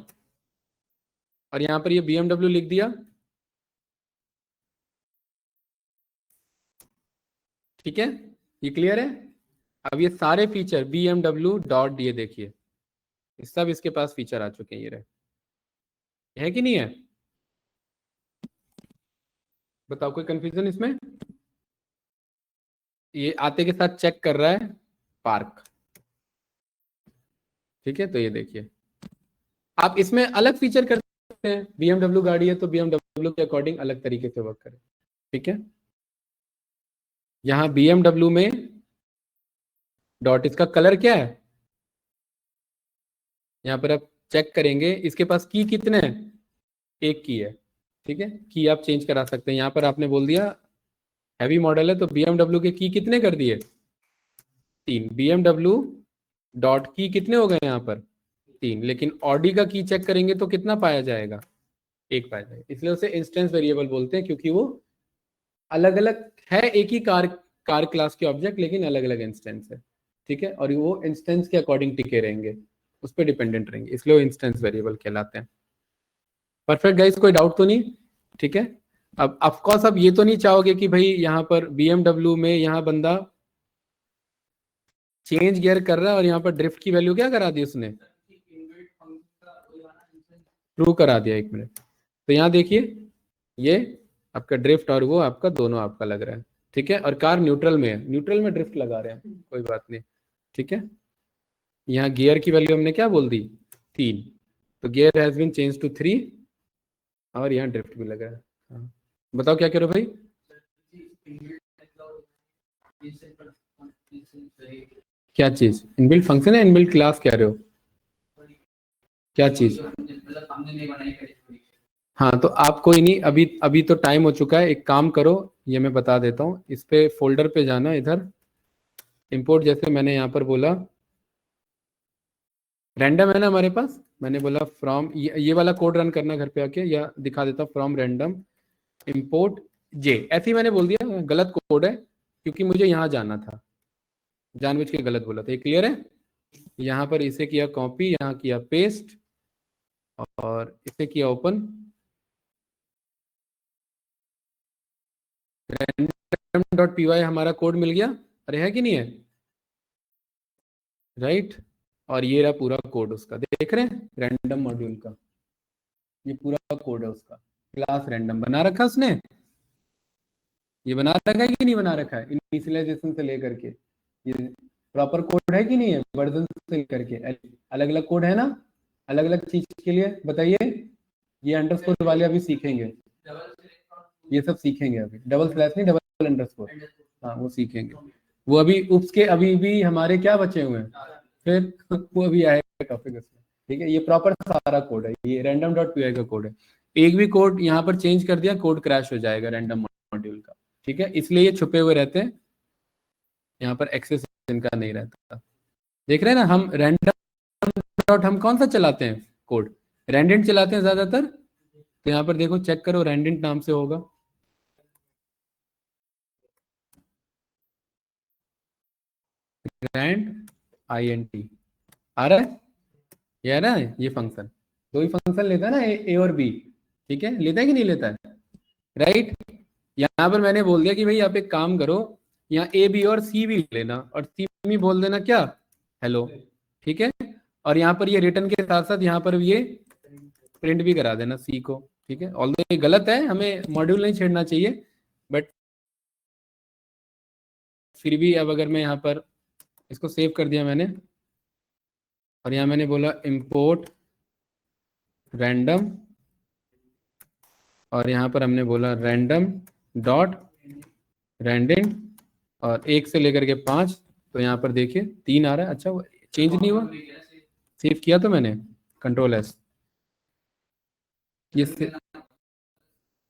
और यहां पर ये BMW लिख दिया। ठीक है, ये क्लियर है। अब ये सारे फीचर BMW डॉट, ये देखिए, ये सब इसके पास फीचर आ चुके हैं, ये रहे, है कि नहीं है। बताओ कोई कंफ्यूजन इसमें। ये आते के साथ चेक कर रहा है पार्क। ठीक है, तो ये देखिए, आप इसमें अलग फीचर कर सकते हैं, BMW गाड़ी है तो BMW के अकॉर्डिंग अलग तरीके से वर्क करे। ठीक है, यहाँ BMW में डॉट, इसका कलर क्या है, यहाँ पर आप चेक करेंगे, इसके पास की कितने हैं, एक की है। ठीक है, की आप चेंज करा सकते हैं, यहाँ पर आपने बोल दिया हैवी मॉडल है तो BMW के की कितने कर दिए, तीन। BMW डॉट की कितने हो गए यहाँ पर, तीन। लेकिन ऑडी का की चेक करेंगे तो कितना पाया जाएगा, एक पाया जाएगा। इसलिए उसे इंस्टेंस वेरिएबल बोलते हैं, क्योंकि वो अलग अलग है, एक ही कार कार क्लास के ऑब्जेक्ट, लेकिन अलग अलग इंस्टेंस है। ठीक है, और वो इंस्टेंस के अकॉर्डिंग टिके रहेंगे, उस पर डिपेंडेंट रहेंगे, इसलिए वो इंस्टेंस वेरिएबल कहलाते हैं। परफेक्ट गाइस, कोई डाउट तो नहीं। ठीक है, अब ऑफकोर्स अब ये तो नहीं चाहोगे कि भाई यहाँ पर BMW में यहाँ बंदा चेंज गियर कर रहा है और यहाँ पर ड्रिफ्ट की वैल्यू क्या करा दी उसने, ट्रू करा दिया। एक मिनट, तो यहाँ देखिए, ये आपका ड्रिफ्ट और वो आपका दोनों आपका लग रहा है। ठीक है, और कार न्यूट्रल में है, न्यूट्रल में ड्रिफ्ट लगा रहे हैं, कोई बात नहीं। ठीक है, यहाँ गियर की वैल्यू हमने क्या बोल दी, तीन, तो gear has been change to three, और यहाँ ड्रिफ्ट भी लग रहा है। हाँ। बताओ क्या कह रहे हो भाई। क्या चीज, इनबिल्ट फंक्शन है, इनबिल्ट क्लास कह रहे हो, क्या चीज। हाँ, तो आप कोई नहीं, अभी अभी तो टाइम हो चुका है, एक काम करो, ये मैं बता देता हूँ, इस पे फोल्डर पे जाना, इधर इंपोर्ट, जैसे मैंने यहाँ पर बोला रैंडम है ना हमारे पास, मैंने बोला फ्रॉम, ये वाला कोड रन करना घर पे आके, या दिखा देता हूँ, फ्रॉम रैंडम इंपोर्ट जे, ऐसे ही मैंने बोल दिया, गलत कोड है क्योंकि मुझे यहाँ जाना था, जानबूझ के गलत बोला था। ये क्लियर है, यहाँ पर इसे किया कॉपी, यहाँ किया पेस्ट, और इसे किया open, random dot P Y हमारा कोड मिल गया, अरे है कि नहीं है, राइट। और ये रहा पूरा कोड उसका, देख रहे हैं, रैंडम मॉड्यूल का ये पूरा कोड है उसका, क्लास रैंडम बना रखा उसने, ये बना रखा है कि नहीं बना रखा है, इनिशियलाइजेशन से लेकर के, ये प्रॉपर कोड है कि नहीं है, वर्जन से लेकर के अलग अलग कोड है ना, अलग अलग चीज के लिए बताइए। ये अंडरस्कोर वाले अभी सीखेंगे, ये सब सीखेंगे अभी, डबल स्लैश नहीं, डबल अंडरस्कोर, हाँ वो सीखेंगे। वो अभी उप्स के अभी भी हमारे क्या बचे हुए हैं, फिर वो अभी आएगा टॉपिक उसमें। ठीक है, ये प्रॉपर सारा कोड है, ये रैंडम डॉट पी का कोड है, एक भी कोड यहाँ पर चेंज कर दिया कोड क्रैश हो जाएगा रैंडम मॉड्यूल का। ठीक है, इसलिए ये छुपे हुए रहते हैं, यहाँ पर एक्सेस इनका नहीं रहता। देख रहे हैं ना, हम रैंडम डॉट, हम कौन सा चलाते हैं कोड, रैंडेंट चलाते हैं ज्यादातर, तो यहाँ पर देखो चेक करो, रैंडेंट नाम से होगा, रैंड INT आ रहा है, ये आ रहा है, ये फंक्शन, दो ही फंक्शन लेता है ना, ए और बी। ठीक है, लेता है कि नहीं लेता है, राइट। यहाँ पर मैंने बोल दिया कि भाई आप एक काम करो, यहाँ ए बी और सी भी लेना, और सी भी बोल देना क्या, हेलो। ठीक है, और यहाँ पर ये रिटर्न के साथ साथ यहाँ पर ये प्रिंट भी करा देना सी को। ठीक है, ऑल्दो ये गलत है, हमें मॉड्यूल नहीं छेड़ना चाहिए, बट फिर भी अब अगर मैं यहाँ पर इसको सेव कर दिया मैंने, और यहाँ मैंने बोला इंपोर्ट रैंडम, और यहाँ पर हमने बोला रैंडम डॉट रैंडम, और एक से लेकर के पाँच, तो यहाँ पर देखिए तीन आ रहा है, अच्छा वो चेंज नहीं हुआ, सेव किया तो मैंने, Ctrl+S, ये से,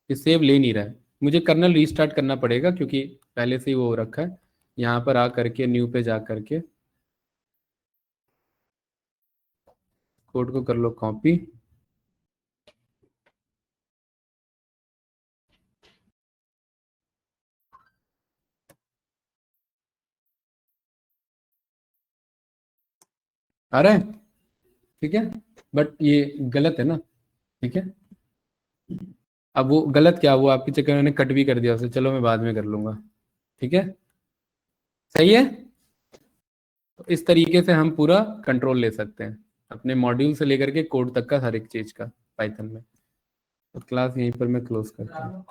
ये सेव ले नहीं रहा है, मुझे कर्नल रीस्टार्ट करना पड़ेगा क्योंकि पहले से ही वो हो रखा है। यहाँ पर आ करके न्यू पे जा करके कोड को कर लो कॉपी, आ रहा है? ठीक है, बट ये गलत है ना, ठीक है। अब वो गलत क्या, वो आपके चक्कर में मैंने कट भी कर दिया उसे, चलो मैं बाद में कर लूंगा, ठीक है। सही है। तो इस तरीके से हम पूरा कंट्रोल ले सकते हैं अपने मॉड्यूल से लेकर के कोड तक का, हर एक चीज का पाइथन में। तो क्लास यहीं पर मैं क्लोज करता हूँ।